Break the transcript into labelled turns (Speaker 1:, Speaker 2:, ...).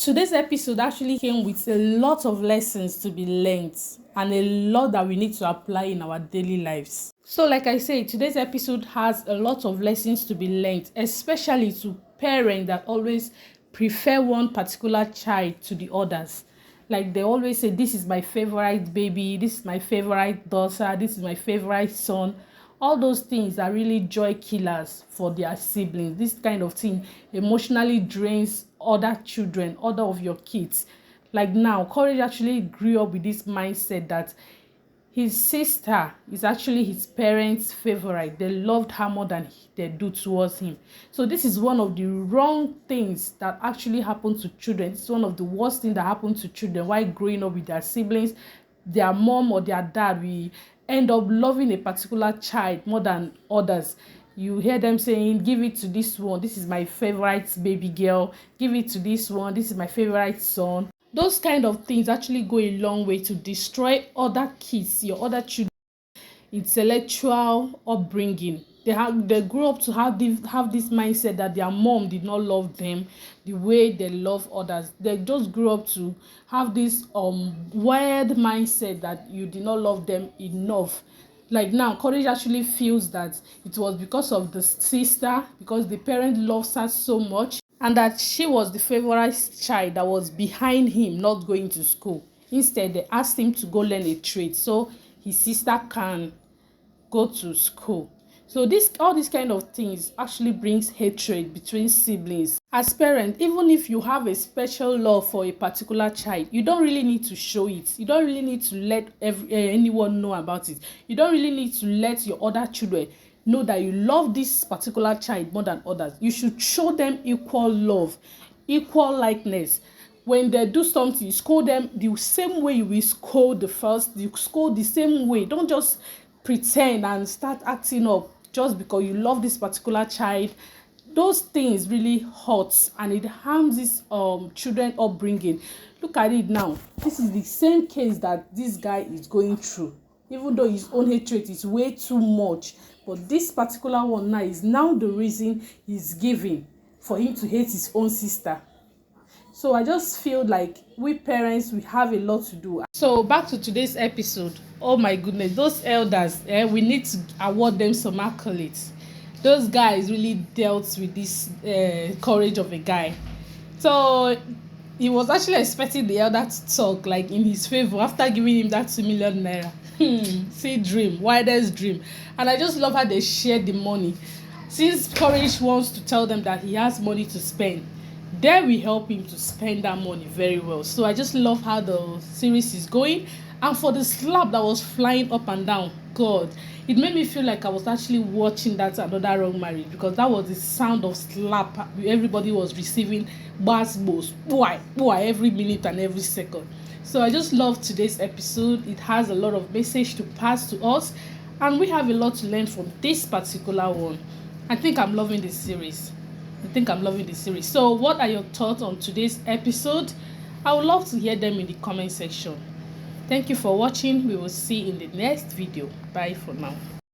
Speaker 1: today's episode actually came with a lot of lessons to be learned and a lot that we need to apply in our daily lives. So, like I said, today's episode has a lot of lessons to be learned, especially to parents that always prefer one particular child to the others. Like they always say, this is my favorite baby, this is my favorite daughter, this is my favorite son. All those things are really joy killers for their siblings. This kind of thing emotionally drains other children, other of your kids. Like now, Courage actually grew up with this mindset that his sister is actually his parents' favorite. They loved her more than they do towards him. So this is one of the wrong things that actually happen to children. It's one of the worst things that happen to children while growing up with their siblings. Their mom or their dad will end up loving a particular child more than others. You hear them saying, give it to this one, this is my favorite baby girl, give it to this one, this is my favorite son. Those kind of things actually go a long way to destroy other kids, your other children intellectual upbringing. They grew up to have this mindset that their mom did not love them the way they love others. They just grew up to have this weird mindset that you did not love them enough. Like now, Courage actually feels that it was because of the sister, because the parent loves her so much, and that she was the favorite child that was behind him not going to school. Instead, they asked him to go learn a trade so his sister can go to school. So all these kind of things actually brings hatred between siblings. As parents, even if you have a special love for a particular child, you don't really need to show it. You don't really need to let anyone know about it. You don't really need to let your other children know that you love this particular child more than others. You should show them equal love, equal likeness. When they do something, you scold them the same way you will scold the first. You scold the same way. Don't just pretend and start acting up just because you love this particular child. Those things really hurt and it harms this children upbringing. Look at it now. This is the same case that this guy is going through. Even though his own hatred is way too much, but this particular one now is now the reason he's giving for him to hate his own sister. So I just feel like we parents, we have a lot to do. So back to today's episode. Oh my goodness, those elders, we need to award them some accolades. Those guys really dealt with this courage of a guy. So he was actually expecting the elder to talk like in his favor after giving him that 2 million naira. See dream, wildest dream. And I just love how they shared the money. Since Courage wants to tell them that he has money to spend, they will help him to spend that money very well. So I just love how the series is going. And for the slap that was flying up and down, God, it made me feel like I was actually watching that Another Wrong Marriage, because that was the sound of slap everybody was receiving. Boy, every minute and every second. So I just love today's episode. It has a lot of message to pass to us, and we have a lot to learn from this particular one. I think I'm loving this series. So what are your thoughts on today's episode? I would love to hear them in the comment section. Thank you for watching. We will see you in the next video. Bye for now.